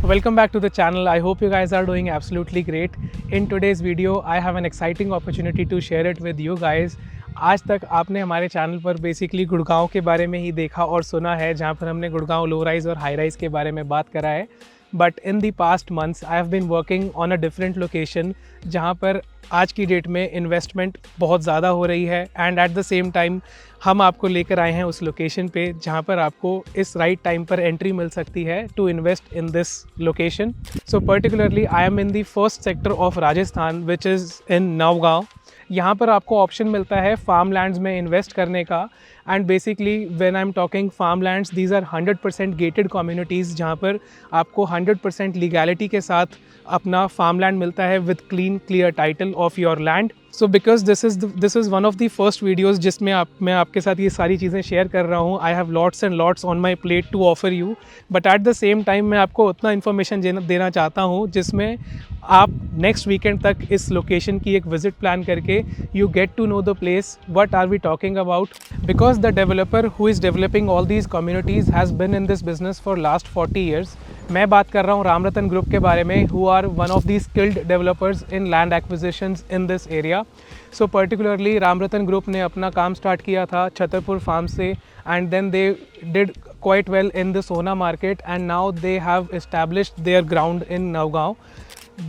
Welcome back to the channel. I hope you guys are doing absolutely great. In today's video, I have an exciting opportunity to share it with you guys. आज तक आपने हमारे channel पर basically Gurgaon के बारे में ही देखा और सुना है, जहाँ पर हमने गुड़गांव लो राइज़ और हाई राइज़ के बारे में बात करा है. But in the past months I have been working on a different location, जहाँ पर आज की डेट में इन्वेस्टमेंट बहुत ज़्यादा हो रही है. And eight the same time हम आपको लेकर आए हैं उस लोकेशन पे जहाँ पर आपको इस राइट टाइम पर एंट्री मिल सकती है to invest in this location. So particularly I am in the first sector of Rajasthan which is in Navgaon. यहाँ पर आपको ऑप्शन मिलता है फार्म लैंड्स में इन्वेस्ट करने का. And basically when I am talking farm lands, these are 100% gated communities जहाँ पर आपको 100% लीगैलिटी के साथ अपना फार्म लैंड मिलता है with clean clear title of your land. So because this is one of the first videos जिसमें मैं आपके साथ ये सारी चीज़ें शेयर कर रहा हूँ. I have lots and lots on my plate to offer you, but at the same time मैं आपको उतना इन्फॉर्मेशन देना चाहता हूँ जिसमें आप नेक्स्ट वीकेंड तक इस लोकेशन की एक विज़िट प्लान करके you get to know the place what are we talking about. Because the developer who is developing all these communities has been in this business for last 40 years. मैं बात कर रहा हूँ Ramratan group के बारे में, who are one of the skilled developers in land acquisitions in this area. So particularly Ramratan group ने अपना काम स्टार्ट किया था छतरपुर फार्म से, and then they did quite well in the Sona market and now they have established there ground in Navgaon.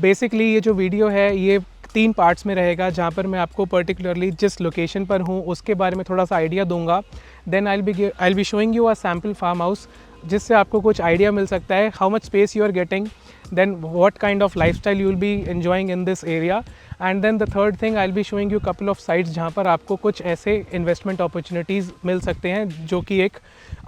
Basically ये जो video है ये 3 पार्ट्स में रहेगा, जहाँ पर मैं आपको पर्टिकुलरली जिस लोकेशन पर हूँ उसके बारे में थोड़ा सा आइडिया दूंगा. Then I will be showing you a sample farm house जिससे आपको कुछ आइडिया मिल सकता है how much space you are getting, then what kind of lifestyle you will be enjoying in this area. And then the third thing, I'll be showing you couple of sites जहाँ पर आपको कुछ ऐसे investment opportunities मिल सकते हैं जो कि एक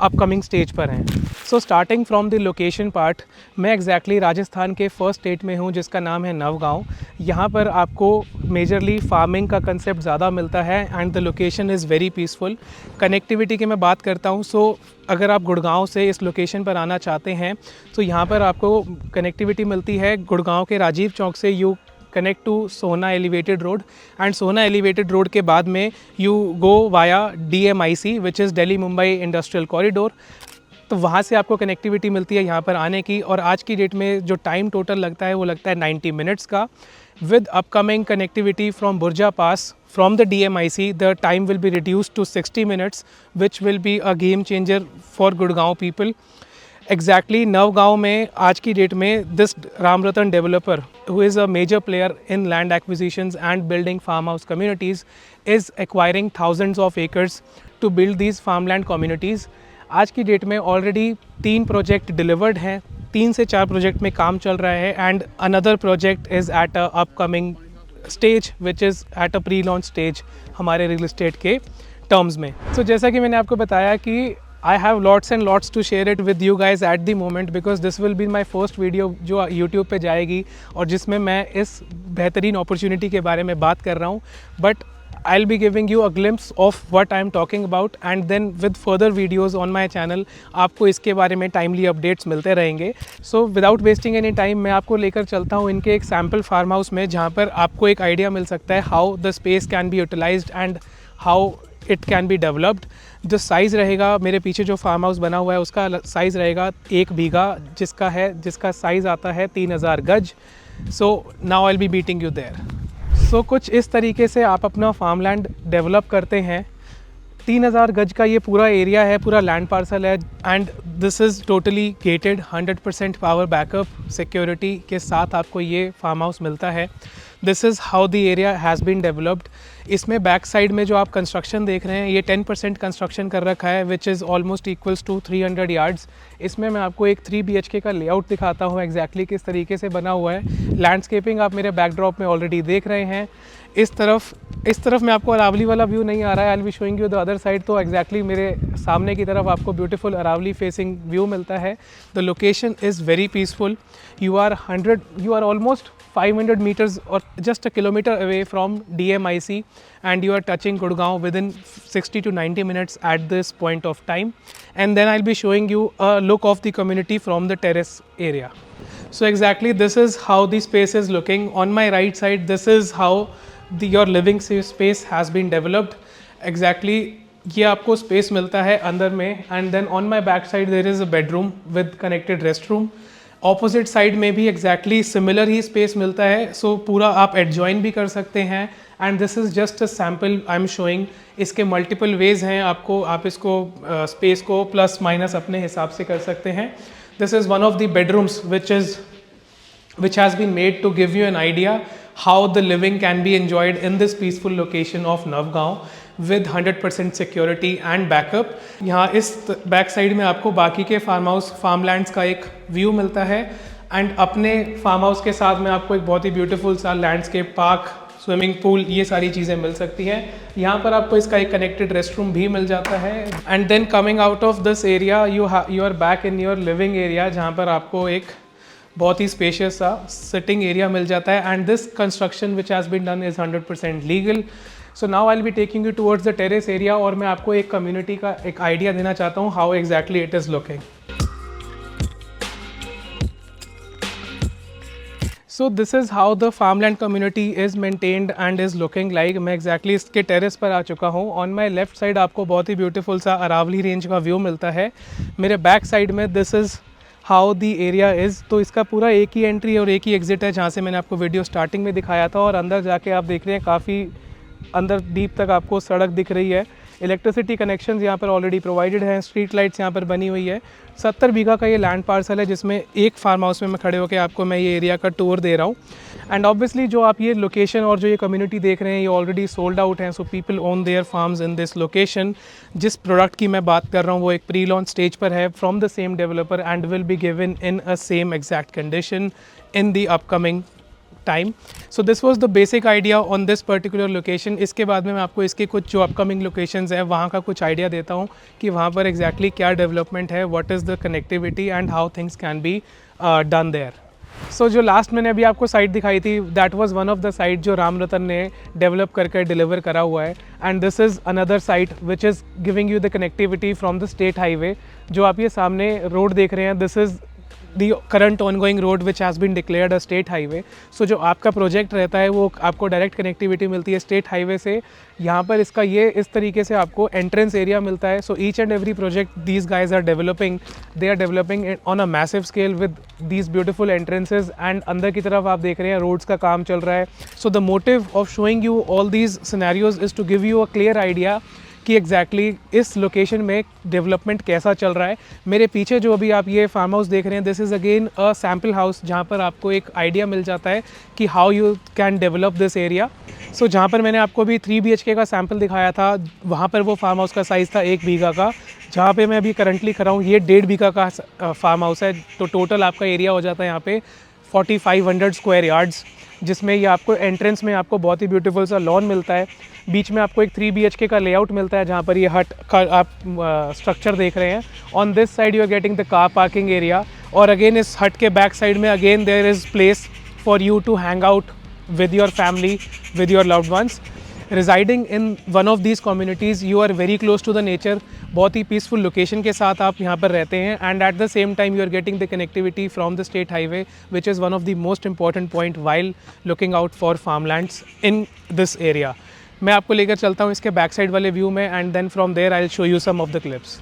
upcoming stage पर हैं. So starting from the location part, मैं exactly राजस्थान के फर्स्ट स्टेट में हूँ जिसका नाम है नवगांव. यहाँ पर आपको मेजरली फार्मिंग का कंसेप्ट ज़्यादा मिलता है and the location is very peaceful. Connectivity की मैं बात करता हूँ, सो अगर आप गुड़गांव से इस लोकेशन पर आना चाहते हैं तो यहाँ पर आपको कनेक्टिविटी मिलती है. गुड़गांव के राजीव चौक से यू कनेक्ट टू सोना एलिवेटेड रोड, एंड सोना एलिवेटेड रोड के बाद में you go via DMIC which is Delhi Mumbai industrial corridor. तो वहाँ से आपको कनेक्टिविटी मिलती है यहाँ पर आने की. और आज की डेट में जो टाइम टोटल लगता है वो लगता है 90 मिनट्स का. With upcoming connectivity from Burja Pass from the DMIC, the time will be reduced to 60 minutes, which will be a game changer for Gurgaon people. Exactly, Navgaon में आज की डेट में this Ramratan developer, who is a major player in land acquisitions and building farmhouse communities, is acquiring thousands of acres to build these farmland communities. आज की date में already 3 project delivered हैं, 3 से 4 project में काम चल रहा है, and another project is at a upcoming stage which is at a pre launch stage हमारे रियल एस्टेट के टर्म्स में. सो जैसा कि मैंने आपको बताया कि I have lots and lots to share it with you guys at the moment, because this will be my first video जो यूट्यूब पे जाएगी और जिसमें मैं इस बेहतरीन अपॉर्चुनिटी के बारे में बात कर रहा हूँ. But I'll be giving you a glimpse of what I'm talking about, and then with further videos on my channel आपको इसके बारे में timely updates मिलते रहेंगे. So without wasting any time मैं आपको लेकर चलता हूँ इनके एक sample farm house में, जहाँ पर आपको एक idea मिल सकता है how the space can be utilized and how it can be developed. जो साइज़ रहेगा, मेरे पीछे जो फार्म हाउस बना हुआ है उसका साइज़ रहेगा 1 बीघा, जिसका साइज़ आता है 3000 गज. So now I'll be meeting you there. सो कुछ इस तरीके से आप अपना फार्म लैंड डेवलप करते हैं. 3000 गज का ये पूरा एरिया है, पूरा लैंड पार्सल है, and this is totally gated. 100% power backup security के साथ आपको ये फार्म हाउस मिलता है. This is how the area has been developed. इसमें बैक साइड में जो आप कंस्ट्रक्शन देख रहे हैं ये 10% कंस्ट्रक्शन कर रखा है which is almost equals to 300 yards. इसमें मैं आपको एक 3 BHK का लेआउट दिखाता हूँ एग्जैक्टली किस तरीके से बना हुआ है. लैंडस्केपिंग आप मेरे बैकड्रॉप में ऑलरेडी देख रहे हैं. इस तरफ में आपको अरावली वाला व्यू नहीं आ रहा है. आई will be showing you the other side. तो एग्जैक्टली मेरे सामने की तरफ आपको ब्यूटीफुल अरावली फेसिंग व्यू मिलता है. The location is very peaceful. You are almost 500 meters or just a kilometer away from DMIC, and you are touching Gurgaon within 60 to 90 minutes at this point of time. And then I'll be showing you a look of the community from the terrace area. So exactly this is how the space is looking. On my right side, this is how your living space has been developed. Exactly ये आपको space मिलता है अंदर में. And then on my back side there is a bedroom with connected rest room. Opposite side में भी exactly similar ही space मिलता है, सो पूरा आप एडजॉइन भी कर सकते हैं। And this is just a sample I am showing. इसके मल्टीपल वेज हैं, आप इसको स्पेस को प्लस माइनस अपने हिसाब से कर सकते हैं। This is one of the bedrooms which has been made to give you an idea how the living can be enjoyed in this peaceful location of Navgaon with 100% security and backup। यहाँ इस back side में आपको बाकी के farm lands का एक view मिलता है, एंड अपने फार्म हाउस के साथ में आपको एक बहुत ही ब्यूटीफुल सा लैंडस्केप पार्क, स्विमिंग पूल, ये सारी चीज़ें मिल सकती हैं। यहाँ पर आपको इसका एक कनेक्टेड रेस्ट रूम भी मिल जाता है। And then coming out of this area you are back in your living area, जहाँ पर आपको एक बहुत ही स्पेशियस सा सिटिंग एरिया मिल जाता है। And this construction which has been done is 100% legal. So now I will be taking you towards the terrace area, और मैं आपको एक कम्युनिटी का एक आइडिया देना चाहता हूँ how exactly it is looking. So this is how the farmland community is maintained and is looking like. मैं एग्जैक्टली इसके टेरेस पर आ चुका हूँ। ऑन माई लेफ्ट साइड आपको बहुत ही ब्यूटीफुल सा अरावली रेंज का व्यू मिलता है। मेरे बैक साइड में this is how the area is. तो इसका पूरा एक ही एंट्री और एक ही एग्ज़िट है, जहाँ से मैंने आपको वीडियो स्टार्टिंग में दिखाया था। और अंदर जाके आप देख रहे हैं काफ़ी अंदर डीप तक आपको सड़क दिख रही है। इलेक्ट्रिसिटी कनेक्शंस यहाँ पर ऑलरेडी प्रोवाइडेड हैं, स्ट्रीट लाइट्स यहाँ पर बनी हुई है। 70 बीघा का ये लैंड पार्सल है, जिसमें एक फार्म हाउस में मैं खड़े होकर आपको मैं ये एरिया का टूर दे रहा हूँ। एंड ऑब्वियसली जो आप ये लोकेशन और जो ये कम्युनिटी देख रहे हैं ये ऑलरेडी सोल्ड आउट हैं, so people own their farms in this location. जिस प्रोडक्ट की मैं बात कर रहा हूँ वो एक प्री लॉन्च स्टेज पर है from the same developer and will be given in a same exact condition in the upcoming time. So this was the basic idea on this particular location. इसके बाद में मैं आपको इसके कुछ जो अपकमिंग लोकेशंस हैं वहाँ का कुछ आइडिया देता हूँ कि वहाँ पर एग्जैक्टली क्या डेवलपमेंट है, what is the connectivity and how things can be done there. So जो लास्ट मैंने अभी आपको साइट दिखाई थी that was one of the site जो राम रतन ने डेवलप करके डिलीवर करा हुआ है। And this is another site which is giving you the connectivity from the state highway. जो आप ये सामने रोड देख रहे हैं this is the current ongoing road which has been declared a state highway। so जो आपका प्रोजेक्ट रहता है वो आपको डायरेक्ट कनेक्टिविटी मिलती है स्टेट हाईवे से। यहाँ पर इसका ये इस तरीके से आपको एंट्रेंस एरिया मिलता है। So each and every project these guys are developing, they are developing on a massive scale with these beautiful entrances. And अंदर की तरफ आप देख रहे हैं रोड्स का काम चल रहा है। So the motive of showing you all these scenarios is to give you a clear idea कि एग्जैक्टली इस लोकेशन में डेवलपमेंट कैसा चल रहा है। मेरे पीछे जो अभी आप ये फार्म हाउस देख रहे हैं this is again a sample house, जहाँ पर आपको एक आइडिया मिल जाता है कि how you can develop this area. So जहाँ पर मैंने आपको अभी 3 BHK का सैम्पल दिखाया था वहाँ पर वो फार्म हाउस का साइज़ था 1 बीघा का। जहाँ पे मैं अभी करंटली खड़ा हूँ ये 1.5 बीघा का फार्म हाउस है। तो टोटल आपका एरिया हो जाता है यहाँ पे 4500 स्क्वायर यार्ड्स, जिसमें ये आपको एंट्रेंस में आपको बहुत ही ब्यूटीफुल सा लॉन मिलता है। बीच में आपको एक 3 BHK का लेआउट मिलता है जहाँ पर ये हट का आप स्ट्रक्चर देख रहे हैं। On this side you are getting the car parking area, और अगेन इस हट के बैक साइड में again there is place for you to hang out with your family, with your loved ones. Residing in one of these communities, you are very close to the nature. बहुत ही peaceful location के साथ आप यहाँ पर रहते हैं, and at the same time you are getting the connectivity from the state highway, which is one of the most important point while looking out for farmlands in this area. मैं आपको लेकर चलता हूँ इसके बैक साइड वाले view में, and then from there I'll show you some of the clips.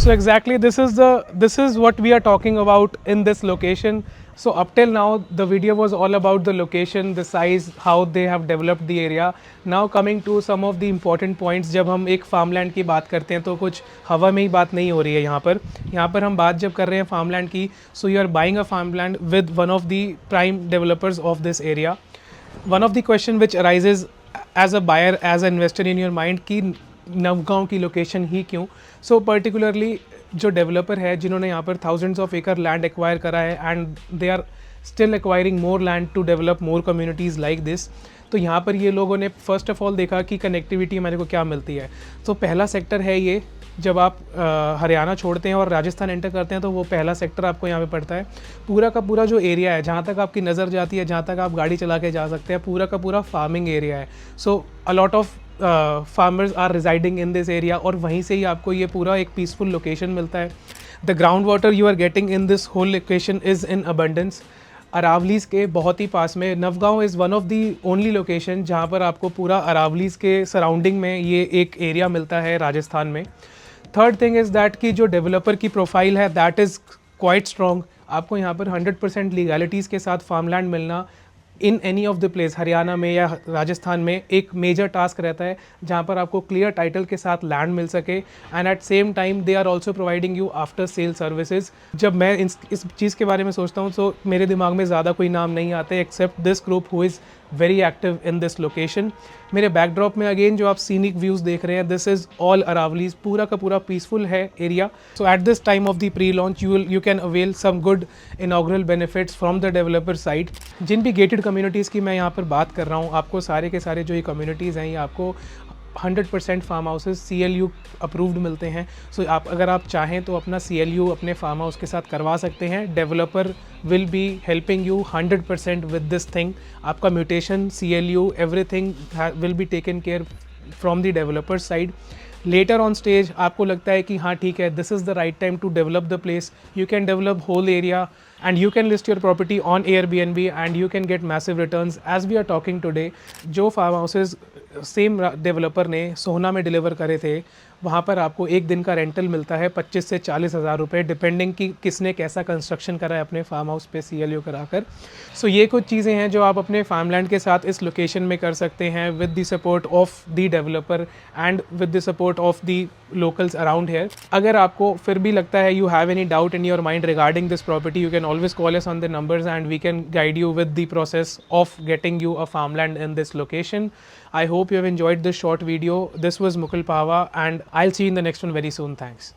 So exactly this is what we are talking about in this location. So up till now the video was all about the location, the size, how they have developed the area. Now coming to some of the important points, जब हम एक farmland की बात करते हैं तो कुछ हवा में ही बात नहीं हो रही है। यहाँ पर हम बात जब कर रहे हैं फार्मलैंड की, so you are buying a farmland with one of the prime developers of this area. One of the question which arises as a buyer, as an investor in your mind कि नवगांव की location ही क्यों। So particularly जो developer है जिन्होंने यहाँ पर thousands of एकड़ land acquire करा है and they are still acquiring more land to develop more communities like this. तो यहाँ पर ये लोगों ने फर्स्ट ऑफ ऑल देखा कि कनेक्टिविटी हमारे को क्या मिलती है। तो पहला सेक्टर है ये, जब आप हरियाणा छोड़ते हैं और राजस्थान एंटर करते हैं तो वो पहला सेक्टर आपको यहाँ पे पड़ता है। पूरा का पूरा जो एरिया है जहाँ तक आपकी नज़र जाती है, जहाँ तक आप गाड़ी चला के जा सकते हैं, पूरा का पूरा फार्मिंग एरिया है। So a lot of farmers are residing in this area, और वहीं से ही आपको ये पूरा एक पीसफुल लोकेशन मिलता है। The ground water you are getting in this whole location is in abundance. Aravallis के बहुत ही पास में Navgaon is one of the only location जहाँ पर आपको पूरा अरावलीज़ के सराउंडिंग में ये एक एरिया मिलता है राजस्थान में। थर्ड थिंग इज़ दैट कि जो डेवलपर की प्रोफाइल है दैट इज़ क्वाइट स्ट्रॉन्ग। आपको यहाँ पर 100% लीगैलिटीज़ के साथ फार्मलैंड मिलना in any of the place, Haryana में या राजस्थान में, एक मेजर टास्क रहता है जहाँ पर आपको क्लियर टाइटल के साथ लैंड मिल सके। And at same time they are also providing you after sale services. जब मैं इस चीज़ के बारे में सोचता हूँ तो मेरे दिमाग में ज़्यादा कोई नाम नहीं आते except this group who is very active in this location. मेरे बैकड्रॉप में अगेन जो आप सीनिक व्यूज़ देख रहे हैं, दिस इज़ ऑल अरावलीज, पूरा का पूरा पीसफुल है area. So at this time of the pre launch you can avail some good inaugural benefits from the developer side. जिन भी गेटेड कम्युनिटीज़ की मैं यहाँ पर बात कर रहा हूँ, आपको सारे के सारे जो ये कम्युनिटीज़ हैं ये आपको 100% फार्म हाउसेज CLU अप्रूव्ड मिलते हैं। सो अगर आप चाहें तो अपना CLU अपने फार्म हाउस के साथ करवा सकते हैं। Developer will be helping you 100% with this thing. आपका mutation, CLU, everything will be taken care from the developer side. Later on stage आपको लगता है कि हाँ ठीक है, this is the right time to develop the place, you can develop whole area and you can list your property on Airbnb and you can get massive returns as we are talking today। जो farm houses same developer ने सोहना में deliver करे थे, वहाँ पर आपको एक दिन का रेंटल मिलता है 25 से 40 हज़ार रुपये, डिपेंडिंग कि किसने कैसा कंस्ट्रक्शन करा है अपने फार्म हाउस पे CLU कराकर। सो ये कुछ चीज़ें हैं जो आप अपने फार्मलैंड के साथ इस लोकेशन में कर सकते हैं with the support of the developer and with the support of the locals around here। अगर आपको फिर भी लगता है you have any doubt in your mind regarding this property, you can always call us on the numbers and we can guide you with the process of getting you a farmland in this location। I hope you have enjoyed this short video। This was Mukul Pahwa and I'll see you in the next one very soon। Thanks।